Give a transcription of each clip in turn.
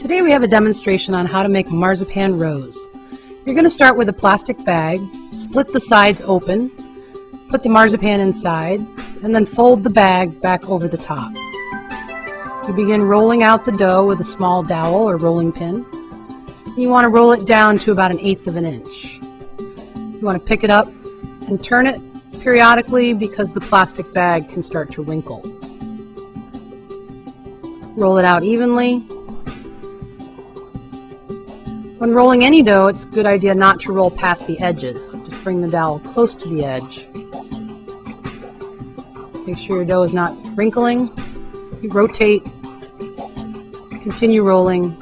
Today we have a demonstration on how to make Marzipan Rose. You're going to start with a plastic bag, split the sides open, put the marzipan inside, and then fold the bag back over the top. You begin rolling out the dough with a small dowel or rolling pin. You want to roll it down to about 1/8 of an inch. You want to pick it up and turn it periodically because the plastic bag can start to wrinkle. Roll it out evenly. When rolling any dough, it's a good idea not to roll past the edges. Just bring the dowel close to the edge. Make sure your dough is not wrinkling. You rotate, continue rolling.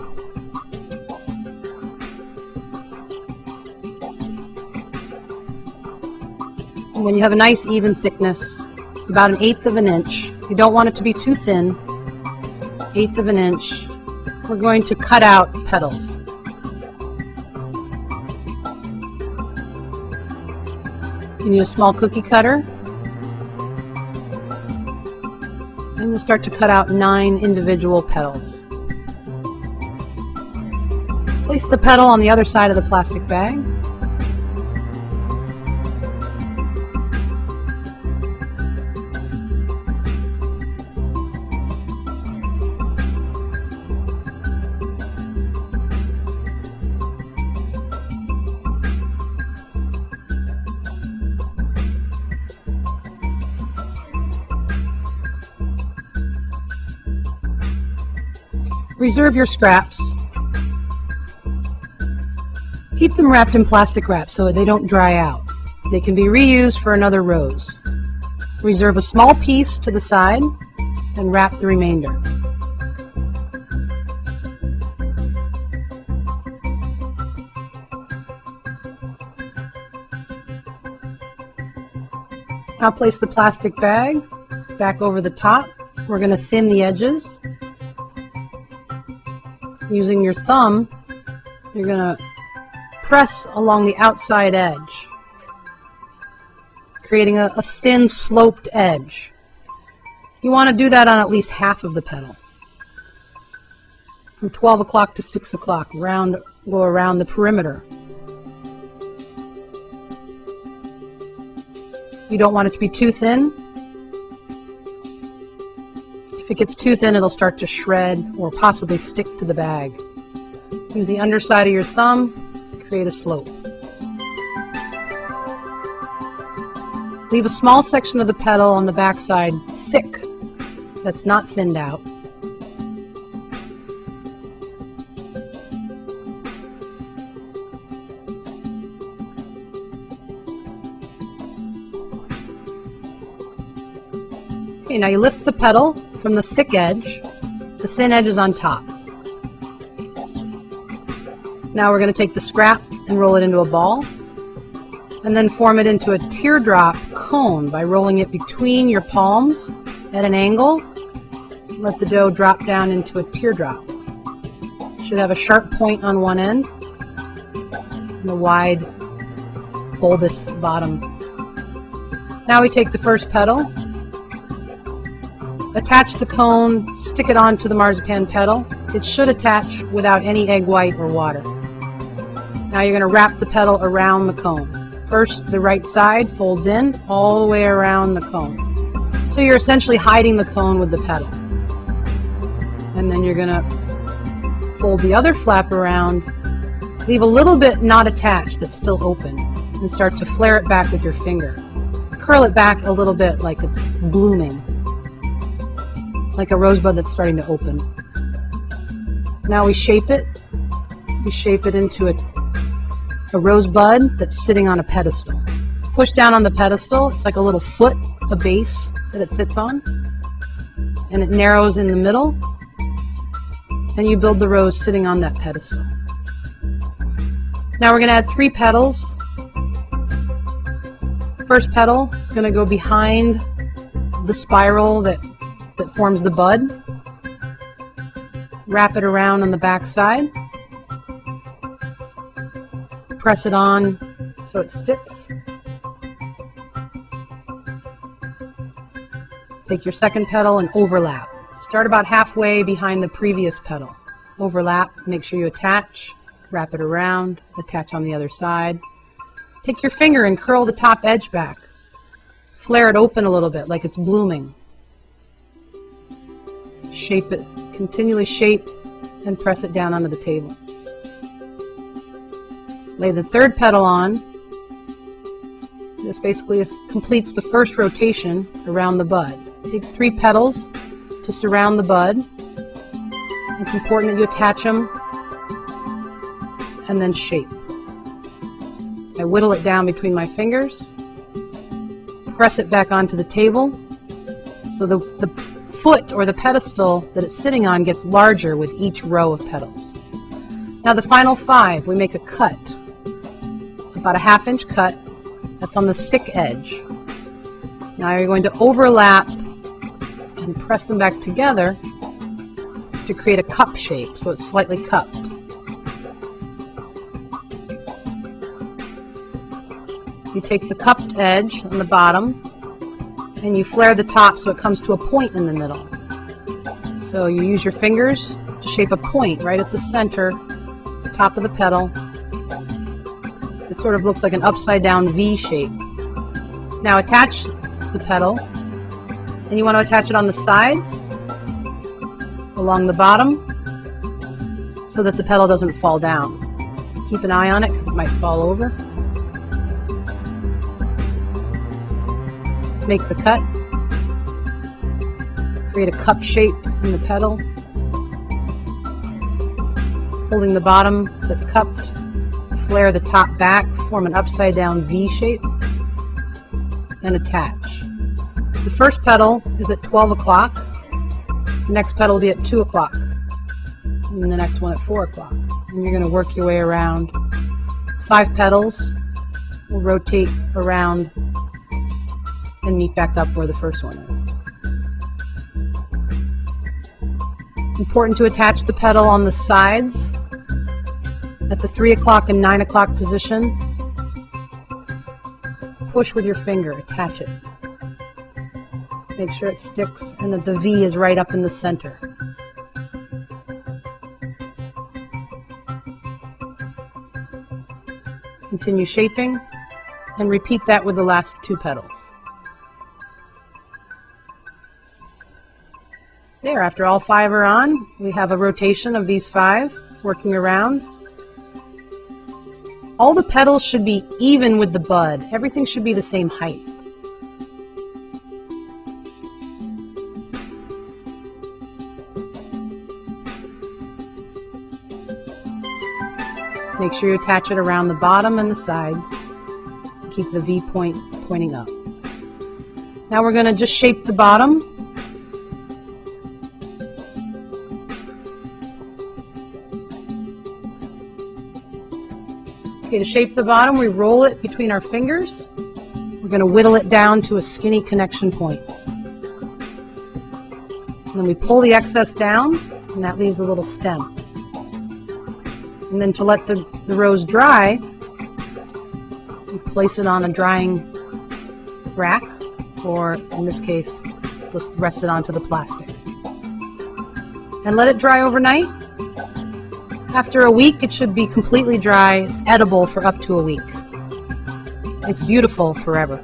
And when you have a nice even thickness, about 1/8 of an inch, you don't want it to be too thin, 1/8 of an inch, we're going to cut out petals. You need a small cookie cutter, and we'll start to cut out 9 individual petals. Place the petal on the other side of the plastic bag. Reserve your scraps. Keep them wrapped in plastic wrap so they don't dry out. They can be reused for another rose. Reserve a small piece to the side and wrap the remainder. Now place the plastic bag back over the top. We're going to thin the edges. Using your thumb, you're going to press along the outside edge, creating a thin sloped edge. You want to do that on at least half of the petal. From 12 o'clock to 6 o'clock, go around the perimeter. You don't want it to be too thin. If it gets too thin, it'll start to shred or possibly stick to the bag. Use the underside of your thumb to create a slope. Leave a small section of the petal on the back side thick, that's not thinned out. Okay, now you lift the petal from the thick edge. The thin edge is on top. Now we're going to take the scrap and roll it into a ball, and then form it into a teardrop cone by rolling it between your palms at an angle. Let the dough drop down into a teardrop. It should have a sharp point on one end and a wide bulbous bottom. Now we take the first petal, attach the cone, stick it onto the marzipan petal. It should attach without any egg white or water. Now you're going to wrap the petal around the cone. First, the right side folds in all the way around the cone. So you're essentially hiding the cone with the petal. And then you're going to fold the other flap around, leave a little bit not attached that's still open, and start to flare it back with your finger. Curl it back a little bit like it's blooming, like a rosebud that's starting to open. Now we shape it. We shape it into a rosebud that's sitting on a pedestal. Push down on the pedestal. It's like a little foot, a base that it sits on. And it narrows in the middle. And you build the rose sitting on that pedestal. Now we're going to add 3 petals. First petal is going to go behind the spiral that forms the bud. Wrap it around on the back side. Press it on so it sticks. Take your second petal and overlap. Start about halfway behind the previous petal. overlap, make sure you attach, wrap it around, attach on the other side. Take your finger and curl the top edge back. Flare it open a little bit like it's blooming. Shape it, continually shape and press it down onto the table. Lay the third petal on. This basically completes the first rotation around the bud. It takes 3 petals to surround the bud. It's important that you attach them and then shape. I whittle it down between my fingers, press it back onto the table, so the foot or the pedestal that it's sitting on gets larger with each row of petals. Now the final 5, we make a cut, about a 1/2 inch cut. That's on the thick edge. Now you're going to overlap and press them back together to create a cup shape, so it's slightly cupped. You take the cupped edge on the bottom and you flare the top so it comes to a point in the middle. So you use your fingers to shape a point right at the center, top of the petal. It sort of looks like an upside down V shape. Now attach the petal, and you want to attach it on the sides, along the bottom, so that the petal doesn't fall down. Keep an eye on it because it might fall over. Make the cut. Create a cup shape in the petal, holding the bottom that's cupped. Flare the top back, form an upside down V shape, and attach. The first petal is at 12 o'clock, the next petal will be at 2 o'clock, and the next one at 4 o'clock. And you're going to work your way around. 5 petals will rotate around and meet back up where the first one is. Important to attach the petal on the sides at the 3 o'clock and 9 o'clock position. Push with your finger, attach it. Make sure it sticks and that the V is right up in the center. Continue shaping and repeat that with the last 2 petals. There, after all 5 are on, we have a rotation of these 5 working around. All the petals should be even with the bud. Everything should be the same height. Make sure you attach it around the bottom and the sides. Keep the V point pointing up. Now we're going to just shape the bottom. Okay, to shape the bottom, we roll it between our fingers. We're going to whittle it down to a skinny connection point. And then we pull the excess down, and that leaves a little stem. And then to let the rose dry, we place it on a drying rack, or in this case, just rest it onto the plastic. And let it dry overnight. After a week, it should be completely dry. It's edible for up to a week. It's beautiful forever.